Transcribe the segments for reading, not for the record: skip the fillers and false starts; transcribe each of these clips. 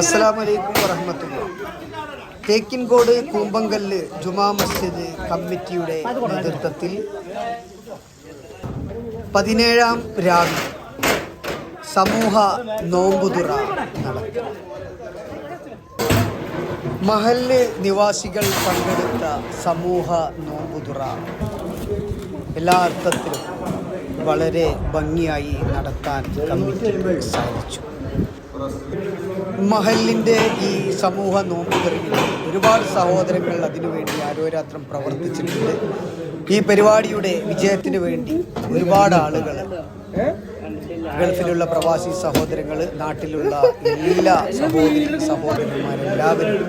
അസ്സലാമലൈക്കും വറഹ്മത്തുള്ളാഹി. തേക്കിൻകോട് കൂമ്പങ്കല്ല് ജുമാ മസ്ജിദ് കമ്മിറ്റിയുടെ നേതൃത്വത്തിൽ 17-ാം രാവിലെ സമൂഹ നോമ്പുതുറ നടത്തി. മഹല്ല് നിവാസികൾ പങ്കെടുത്ത സമൂഹ നോമ്പുതുറ എല്ലാ അർത്ഥത്തിലും വളരെ ഭംഗിയായി നടത്താൻ കമ്മിറ്റിക്ക് സാധിച്ചു. മഹലിൻ്റെ ഈ സമൂഹ നോമ്പുതുറയിൽ ഒരുപാട് സഹോദരങ്ങൾ അതിനുവേണ്ടി ആരോരാത്രം പ്രവർത്തിച്ചിട്ടുണ്ട്. ഈ പരിപാടിയുടെ വിജയത്തിന് വേണ്ടി ഒരുപാട് ആളുകൾ, ഗൾഫിലുള്ള പ്രവാസി സഹോദരങ്ങൾ, നാട്ടിലുള്ള എല്ലാ സഹോദരന്മാരെല്ലാവരും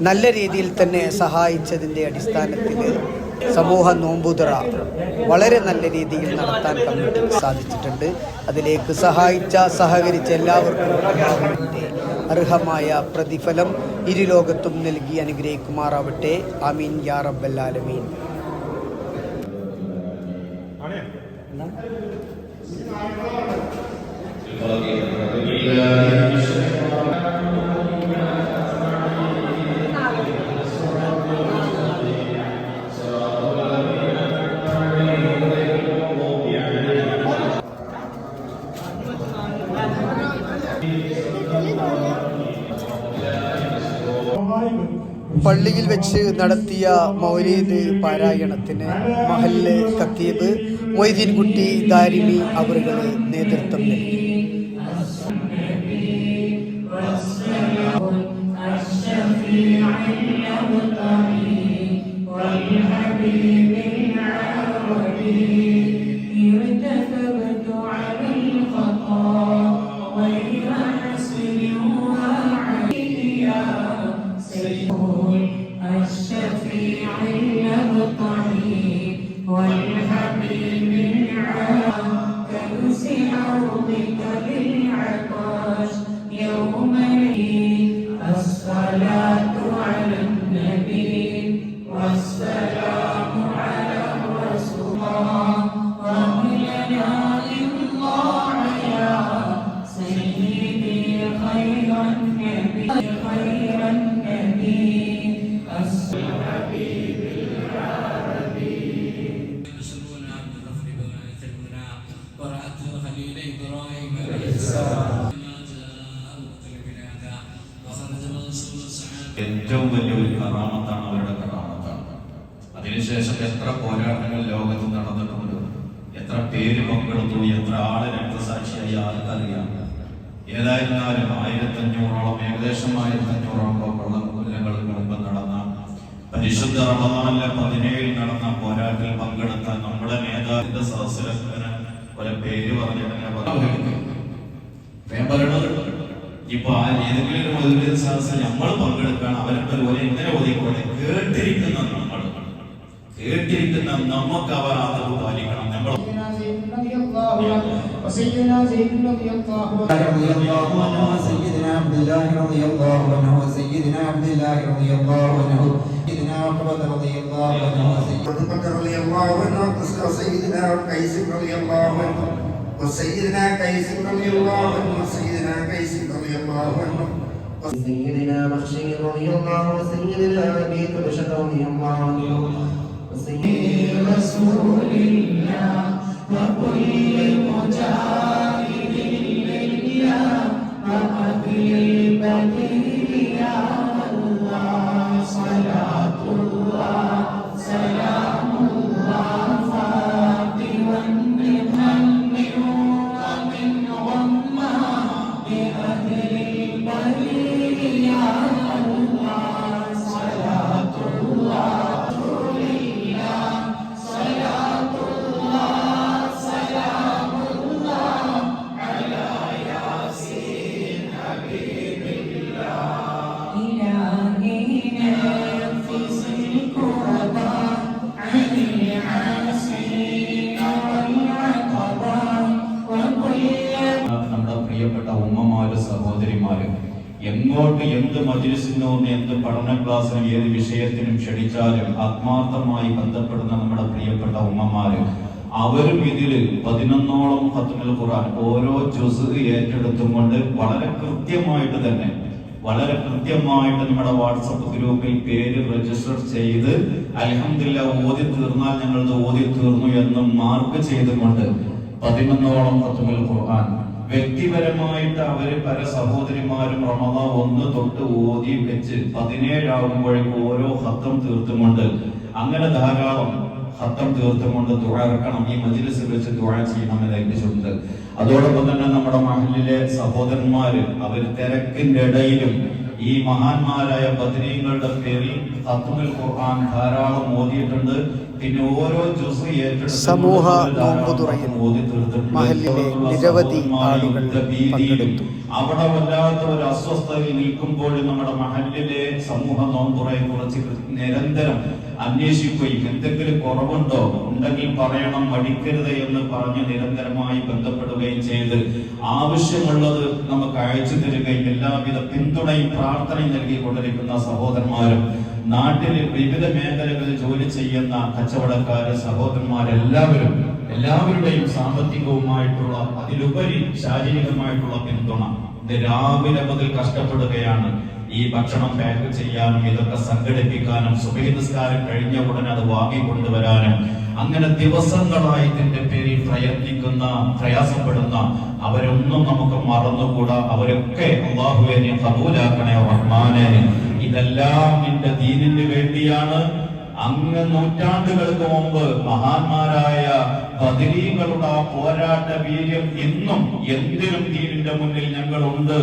നല്ല രീതിയിൽ തന്നെ സഹായിച്ചതിൻ്റെ അടിസ്ഥാനത്തിൽ സമൂഹ നോമ്പുതുറ വളരെ നല്ല രീതിയിൽ നടത്താൻ കമ്മിറ്റിക്ക് സാധിച്ചിട്ടുണ്ട്. അതിലേക്ക് സഹകരിച്ച എല്ലാവർക്കും അല്ലാഹുവിൻ്റെ അർഹമായ പ്രതിഫലം ഇരുലോകത്തും നൽകി അനുഗ്രഹിക്കുമാറാവട്ടെ. ആമീൻ യാ റബ്ബൽ ആലമീൻ. പള്ളിയിൽ വെച്ച് നടത്തിയ മൗലീദ് പാരായണത്തിന് മഹല്ല് ഖത്തീബ് മൊയ്തീൻ കുട്ടി ദാരിമി അവറുകൾ നേതൃത്വം നൽകി. ഏറ്റവും വലിയൊരു കറാമത്താണ് അവരുടെ കറാമത്താണ്. അതിനുശേഷം എത്ര പോരാട്ടങ്ങൾ ലോകത്ത് നടന്നിട്ടുണ്ട്, എത്ര പേര് പങ്കെടുത്തു, എത്ര ആള് രക്തസാക്ഷിയായി ആർക്കറിയാം. ഏതായിരുന്നാലും 1500ഓളം, ഏകദേശം 1500ഓളം കൊല്ലങ്ങൾക്ക് മുമ്പ് നടന്ന പരിശുദ്ധ റമദാനിലെ 17 നടന്ന പോരാട്ടത്തിൽ പങ്കെടുത്ത നമ്മുടെ നേതാവിന്റെ സദസ്സിലെ ഒരു പേര് പറഞ്ഞിട്ട് ഇപ്പൊ ആ ഏതെങ്കിലും ഒരു സദസ്സിൽ നമ്മൾ പങ്കെടുക്കാൻ അവരുടെ എങ്ങനെ ഒതുക്കോട്ടെ. കേട്ടിരിക്കുന്ന നമുക്ക് അവർ ആദരവ് പാലിക്കണം. നമ്മൾ وسيدنا زيد رضي الله عنه وسيدنا عبد الله رضي الله عنه وسيدنا عبد الله رضي الله عنه سيدنا عقبة رضي الله عنه وسيدنا رضي الله عنه وسيدنا قيس رضي الله عنه وسيدنا قيس رضي الله عنه وسيدنا قيس رضي الله عنه وسيدنا مخشي رضي الله وسيدنا أبي كبشة رضي الله عنه وسيدنا رسول الله وكل مجاهد لله وقتل البديل يا الله صلاة الله سلام الله فاطما بمن ومن غمة بأهل البديل يا الله صلاة الله എങ്ങോട്ട് എന്ത് മജ്‌ലിസിനോ എന്ത് പഠന ക്ലാസ്സിനും ഏത് വിഷയത്തിനും ക്ഷണിച്ചാലും ആത്മാർത്ഥമായി ബന്ധപ്പെടുന്ന നമ്മുടെ പ്രിയപ്പെട്ട ഉമ്മമാര്, അവരും ഇതിൽ 11ഓളം ഖത്മുൽ ഖുർആൻ ഓരോ ജുസ് ഏറ്റെടുത്തും കൊണ്ട് വളരെ കൃത്യമായിട്ട് നമ്മുടെ വാട്സപ്പ് ഗ്രൂപ്പിൽ പേര് രജിസ്റ്റർ ചെയ്ത് അൽഹംദുലില്ലാഹ് ഓതി തീർന്നാൽ ഞങ്ങളത് ഓതി തീർന്നു എന്ന് മാർക്ക് ചെയ്തുകൊണ്ട് 11ഓളം ഖത്മുൽ ഖുർആൻ വ്യക്തിപരമായിട്ട് അവര് പല സഹോദരിമാരും റമദാൻ 1 തൊട്ട് ഓതി വെച്ച് 17 ആകുമ്പോഴേക്കും ഓരോ ഖത്തം തീർത്തുകൊണ്ട് അങ്ങനെ ധാരാളം ഖത്തം തീർത്തുകൊണ്ട് ദുആ ഇറക്കണം. ഈ മജ്ലിസിൽ വെച്ച് ദുആ ചെയ്യണമെന്ന് ഏൽപ്പിച്ചിട്ടുണ്ട്. അതോടൊപ്പം തന്നെ നമ്മുടെ മഹല്ലിലെ സഹോദരന്മാര് അവർ തിരക്കിന്റെ ഇടയിലും ഈ മഹാന്മാരായ ബദരീങ്ങളുടെ പേരിൽ ഖത്മുൽ ഖുർആൻ ധാരാളം ഓതിയിട്ടുണ്ട്. പിന്നെ ഓരോ ജുസ് സമൂഹ നോമ്പുതുറയിൽ മഹല്ലിലെ നിരവധി ആളുകൾ പങ്കെടുത്തു. അവിടെ വല്ലാത്ത ഒരു അസ്വസ്ഥതയിൽ നിൽക്കുമ്പോഴും നമ്മുടെ മഹല്ലിലെ സമൂഹ നോമ്പുറയെ കുറിച്ച് നിരന്തരം അന്വേഷിക്കുകയും എന്തെങ്കിലും കുറവുണ്ടോ ഉണ്ടെങ്കിൽ പറയണം, മടിക്കരുത് എന്ന് പറഞ്ഞ് നിരന്തരമായി ബന്ധപ്പെടുകയും ചെയ്ത് ആവശ്യമുള്ളത് നമുക്ക് അയച്ചു തരികയും എല്ലാവിധ പിന്തുണയും പ്രാർത്ഥനയും നൽകിക്കൊണ്ടിരിക്കുന്ന സഹോദരന്മാരും നാട്ടിൽ വിവിധ മേഖലകളിൽ ജോലി ചെയ്യുന്ന കച്ചവടക്കാര് എല്ലാവരുടെയും സാമ്പത്തികവുമായിട്ടുള്ള അതിലുപരി ശാരീരികമായിട്ടുള്ള പിന്തുണ. ഇത് രാവിലെ മുതൽ കഷ്ടപ്പെടുകയാണ്. ഈ ഭക്ഷണം പാക്ക് ചെയ്യാനും ഇതൊക്കെ സംഘടിപ്പിക്കാനും സുബഹി നിസ്കാരം കഴിഞ്ഞ ഉടനെ അത് വാങ്ങിക്കൊണ്ടുവരാനും അങ്ങനെ ദിവസങ്ങളായി ഇതിന്റെ പേരിൽ പ്രയാസപ്പെടുന്ന അവരൊന്നും നമുക്ക് മറന്നുകൂടാ. അവരൊക്കെ അല്ലാഹുവേ നീ ഖബൂലാക്കണേ റഹ്മാനേ. ഇതെല്ലാം നിന്റെ ദീനിന് വേണ്ടിയാണ്. അങ്ങ് നൂറ്റാണ്ടുകൾക്ക് മുമ്പ് മഹാന്മാരായ ബദരീങ്ങളുടെ ആ പോരാട്ട വീര്യം ഇന്നും എന്തിനും ദീനിന്റെ മുന്നിൽ ഞങ്ങളുണ്ട്.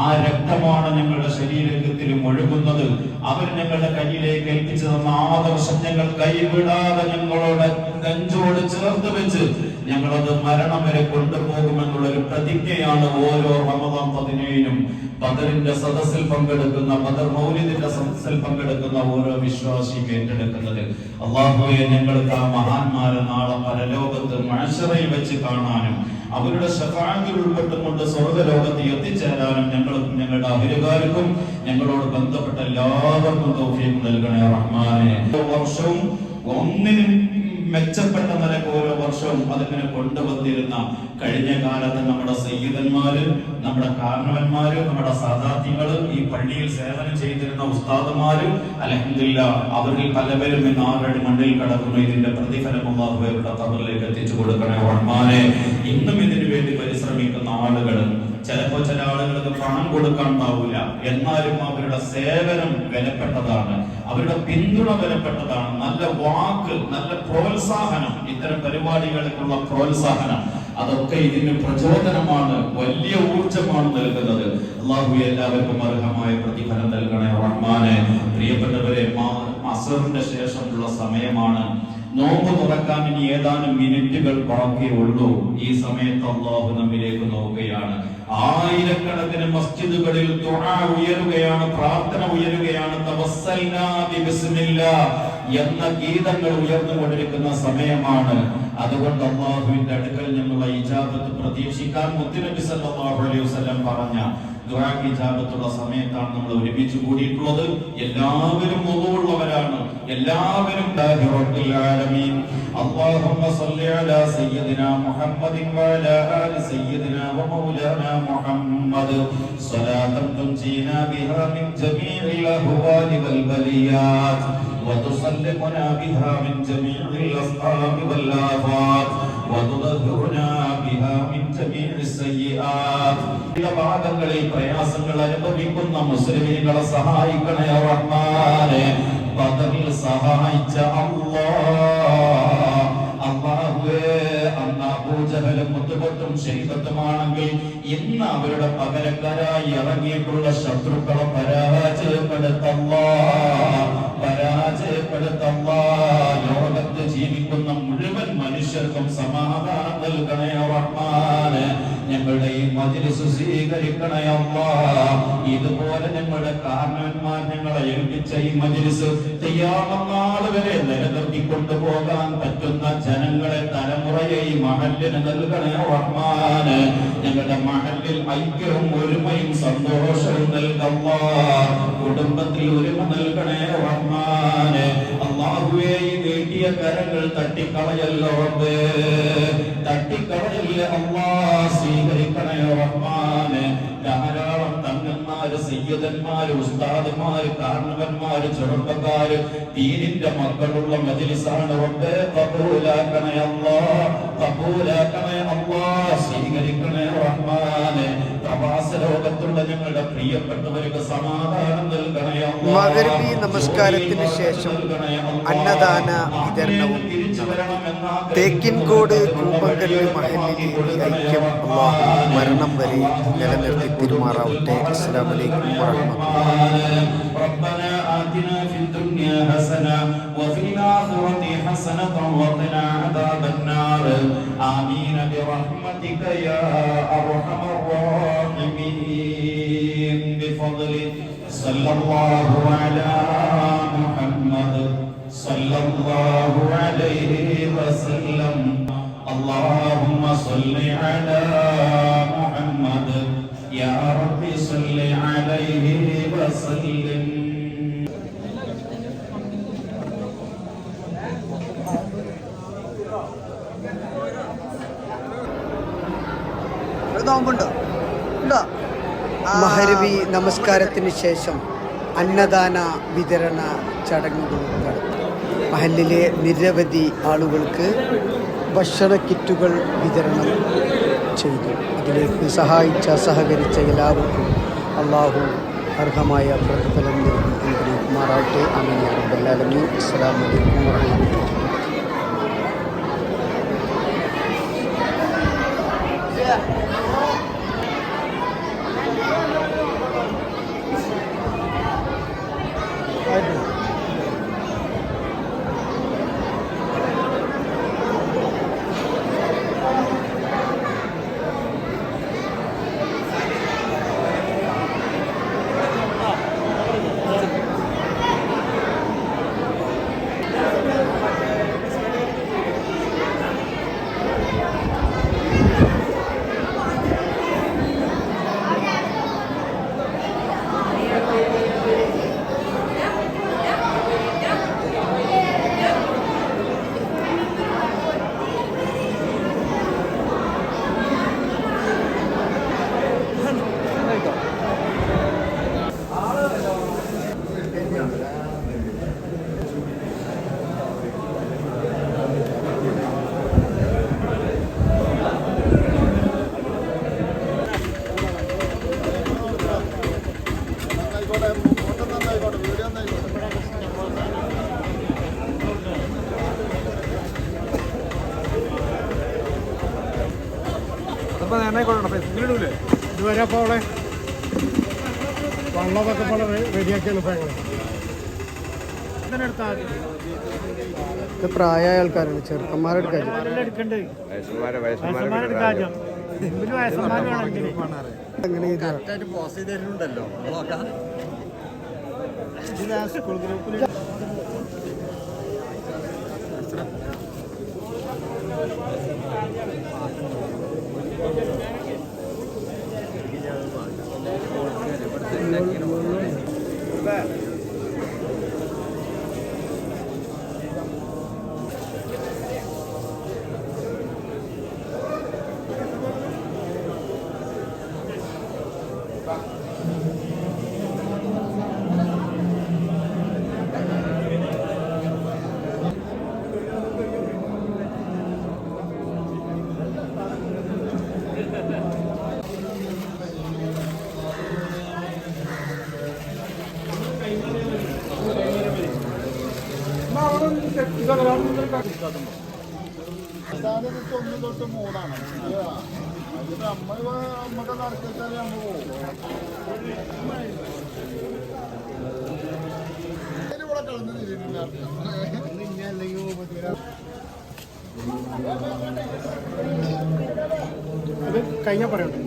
ആ രക്തമാണ് ഞങ്ങളുടെ ശരീരത്തിലും ഒഴുകുന്നത്. അവർ ഞങ്ങളുടെ കയ്യിലേക്ക് ഏൽപ്പിച്ചു തന്ന ആദർശം ഞങ്ങൾ കൈവിടാതെ ഞങ്ങളോട് നെഞ്ചോട് ചേർത്ത് വെച്ച് ഞങ്ങളത് മരണം വരെ കൊണ്ടുപോകുമെന്നുള്ള ഒരു പ്രതിജ്ഞയാണ് ഓരോ റമദാൻ 17-നും ബദറിന്റെ സദസ്സിൽ പങ്കെടുക്കുന്ന, ബദർ മൗലിദിന്റെ സദസ്സിൽ പങ്കെടുക്കുന്ന ഓരോ വിശ്വാസിയും ഏറ്റെടുക്കുന്നത്. അല്ലാഹുവേ, ഞങ്ങൾക്ക് ആ മഹാന്മാരെ നാളെ പരലോകത്ത് മഹ്ശറയിൽ വെച്ച് കാണാനും അവരുടെ ശഫാഅത്തിൽ ഉൾപ്പെട്ടുകൊണ്ട് സ്വർഗ്ഗലോകത്ത് എത്തിച്ചേരാനും ഞങ്ങൾക്കും ഞങ്ങളുടെ അഹിലുകാർക്കും ഞങ്ങളോട് ബന്ധപ്പെട്ട എല്ലാവർക്കും തൗഫീഖ് നൽകണേ റഹ്മാനേ. വർഷവും ഒന്നിനും മെച്ചപ്പെട്ട നിലക്ക് ഓരോ വർഷവും അതിങ്ങനെ കൊണ്ടുവന്നിരുന്ന കഴിഞ്ഞ കാലത്ത് നമ്മുടെ സയ്യിദന്മാര്, നമ്മുടെ കാരണവന്മാര്, നമ്മുടെ സാദാത്യങ്ങള്, ഈ പള്ളിയിൽ സേവനം ചെയ്തിരുന്ന ഉസ്താദുമാര്, അൽഹംദുലില്ലാഹ് അവരിൽ പലവരും ഇന്ന് 6 അടി മണ്ണിൽ കിടക്കുന്നു. ഇതിന്റെ പ്രതിഫലം അല്ലാഹുവയുടെ ഖബറിലേക്ക് എത്തിച്ചു കൊടുക്കണേ റഹ്മാനേ. ഇന്നും ഇതിനു വേണ്ടി പരിശ്രമിക്കുന്ന ആളുകൾ, ചിലപ്പോൾ ചില ആളുകൾക്ക് പണം കൊടുക്കാനുണ്ടാവില്ല, എന്നാലും അവരുടെ സേവനം വിലപ്പെട്ടതാണ്, അവരുടെ പിന്തുണ വിലപ്പെട്ടതാണ്. നല്ല വാക്ക്, നല്ല പ്രോത്സാഹനം, ഇത്തരം പരിപാടികൾക്കുള്ള പ്രോത്സാഹനം, അതൊക്കെ ഇതിന് പ്രചോദനമാണ്, വലിയ ഊർജമാണ് നൽകുന്നത്. അല്ലാഹു എല്ലാവർക്കും അർഹമായ പ്രതിഫലം നൽകണേ റഹ്മാനേ. പ്രിയപ്പെട്ടവരെ, അസ്റിന്റെ ശേഷമുള്ള സമയമാണ്. നോമ്പ് തുറക്കാൻ ഇനി ഏതാനും മിനിറ്റുകൾ ബാക്കിയുള്ളൂ. ഈ സമയത്ത് അല്ലാഹു നമ്മിലേക്ക് നോക്കുകയാണ്. ആയിരക്കണക്കിന് മസ്ജിദുകളിൽ ദുആ ഉയരുകയാണ്, പ്രാർത്ഥന ഉയരുകയാണ്. തവസ്സൽനാ ബിസ്മില്ലാഹ് എന്ന ഗീതങ്ങൾ ഉയർന്നുകൊണ്ടിരിക്കുന്ന സമയമാണ്. അതുകൊണ്ട് അല്ലാഹുവിന്റെ അടുക്കൽ നിന്നുള്ള ഇജാബത്ത് പ്രതീക്ഷിക്കാൻ മുത്തുനബി സല്ലല്ലാഹു അലൈഹി വസല്ലം പറഞ്ഞ ദുആക്ക് ഇജാബത്തുള്ള സമയത്താണ് നമ്മൾ ഒരുമിച്ച് കൂടിയിട്ടുള്ളത്. എല്ലാവരും വുളൂഉള്ളവരാണ്, എല്ലാവരും റബ്ബിൽ ആലമീൻ. അല്ലാഹുമ്മ സ്വല്ലി അലാ സയ്യിദിനാ മുഹമ്മദിൻ വഅലാ ആലി സയ്യിദിനാ വമൗലാനാ മുഹമ്മദ് സ്വലാത്തൻ തുൻജീനാ ബിഹാ മിൻ ജമീഇൽ അഹ്വാലി വൽ ബലിയാത്ത് വതുസല്ലിമുനാ ബിഹാ മിൻ ജമീഇൽ അസ്ഹാബി വൽ ആഫാത്ത് വതുദഹിറുനാ ബിഹാ മിൻ ജമീഇസ് സയ്യിആത്ത്. ഭാഗങ്ങളിൽ പ്രയാസങ്ങൾ അനുഭവിക്കുന്ന മുസ്ലിമീങ്ങളെ സഹായിക്കണേ റഹ്മാനേ. ബദറിൽ സഹായിച്ച അല്ലാഹുവേ, അന്ന് അബൂജഹലും മുത്തുബത്തും ശൈബത്തുമാണെങ്കിൽ ഇന്ന് അവരുടെ പകരക്കാരായി ഇറങ്ങിയിട്ടുള്ള ശത്രുക്കളെ പരാജയപ്പെടുത്തല്ലാ. ലോകത്ത് ജീവിക്കുന്ന മുഴുവൻ മനുഷ്യർക്കും സമാധാനം നൽകണേ റഹ്മാനേ. ഞങ്ങളുടെ ഈ മജ്‌ലിസ് സ്വീകരിക്കണേ അല്ലാഹ്. ഇതുപോലെ ഞങ്ങളുടെ കാരണവന്മാർ ഞങ്ങളെ ഏൽപ്പിച്ച ഈ മജ്‌ലിസ് ഖിയാമത്ത് നാൾ വരെ നിലനിർത്തിക്കൊണ്ടു പോകാൻ പറ്റുന്ന ജനങ്ങളെ, തലമുറയെ ഈ മഹല്ലിന് നൽകണേ റഹ്മാനേ. ഞങ്ങളുടെ മഹല്ലിൽ ഐക്യവും ഒരുമയും സന്തോഷവും നൽകല്ലാഹ്. കുടുംബത്തിൽ ഒരുമ നൽകണേ റഹ്മാനേ. അല്ലാഹുവേ, ഈ നീട്ടിയ കരങ്ങൾ തട്ടിക്കളയല്ലോ റബ്ബേ, തട്ടിക്കളയല്ലേ അല്ലാഹ്, സ്വീകരിക്കണേ റഹ്മാനെ. ധാരാളം തങ്ങന്മാര്, സയ്യിദന്മാര്, ഉസ്താദുമാര്, കാരണവന്മാര്, ചെറുപ്പക്കാര്, ദീനിന്റെ മക്കളുള്ള മജ്ലിസാണ് റബ്ബേ. ഖബൂലാക്കണേ അല്ലാഹ്, ഖബൂലാക്കണേ അല്ലാഹ്, സ്വീകരിക്കണേ റഹ്മാനെ. പ്രവാസ ലോകത്തുള്ള ഞങ്ങളുടെ പ്രിയപ്പെട്ടവർക്ക് സമാധാനം നൽകണേ അല്ലാഹ്. മഗ്‌രിബി നമസ്കാരത്തിന് ശേഷം അന്നദാന വിതരണവും തേക്കിൻകോട് കൂമ്പങ്കല്ല് മഹല്ലിലെ ഐക്യം അല്ലാഹു മരണം വരെ നിലനിർത്തി തിരുമാറാവട്ടെ. അസ്സലാമു അലൈക്കും വറഹ്മത്തുള്ളാഹി. ربنا آتنا في الدنيا حسنة وفي الآخرة حسنة وقنا عذاب النار آمين برحمتك يا أرحم الراحمين بفضلك صلى الله على محمد صلى الله عليه وسلم اللهم صل على محمد يا رب صل عليه وسلم. മഗ്‌രിബി നമസ്കാരത്തിന് ശേഷം അന്നദാന വിതരണ ചടങ്ങുകൾ നടത്തി. മഹല്ലിലെ നിരവധി ആളുകൾക്ക് ഭക്ഷണ കിറ്റുകൾ വിതരണം ചെയ്തു. അതിലേക്ക് സഹകരിച്ച എല്ലാവർക്കും അല്ലാഹു അർഹമായ പ്രതിഫലം നൽകി അനുഗ്രഹിക്കുമാറാവട്ടെ. ആമീൻ യാ റബ്ബൽ ആലമീൻ. അസ്സലാമു അലൈക്കും വറഹ്മത്തുള്ളാഹി. ഇതുവരെ അപ്പോൾ അവിടെ വള്ളമൊക്കെ പോലെ റെഡിയാക്കിയാണ് ഇപ്പോൾ ഇത് പ്രായമായ ആൾക്കാരാണ്, ചെറുക്കന്മാരെടുക്കാൻ അങ്ങനെ സ്കൂൾ ഗ്രൂപ്പിൽ ഒന്ന് തൊട്ട് മൂന്നാണ് അതിപ്പോ നമ്മക്ക് നടക്കിച്ചാൽ നമ്മൾ പോകും. ഇവിടെ കളന്ന് തിരിഞ്ഞില്ല അത് കഴിഞ്ഞാൽ പറയണ്ടേ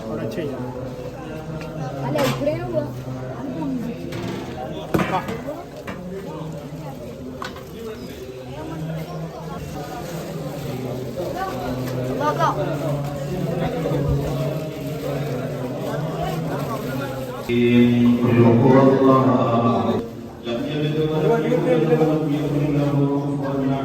അവിടെ ചെയ്യാം. قل هو الله لم يلد ولم يولد ولم يكن له كفوا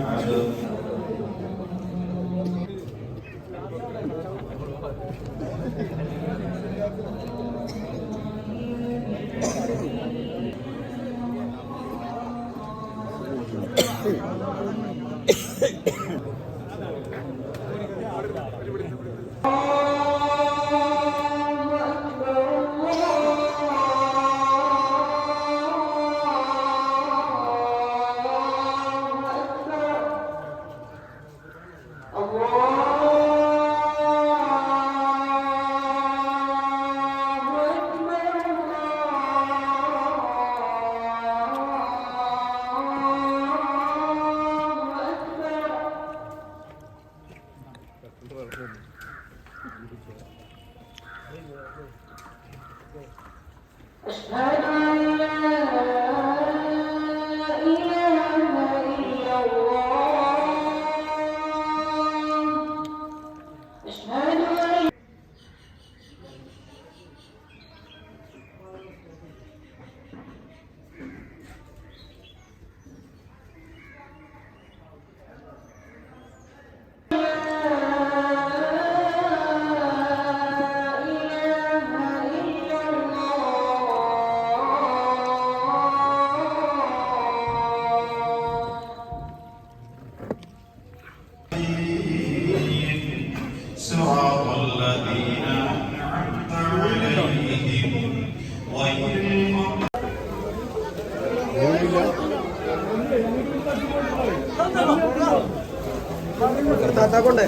صراط الذين أنعمت عليهم غير المغضوب താത്താക്കൊണ്ടേ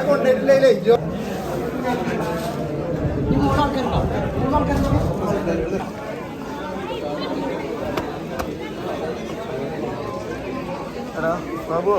കൊണ്ടിട്ടില്ലേ ബാബു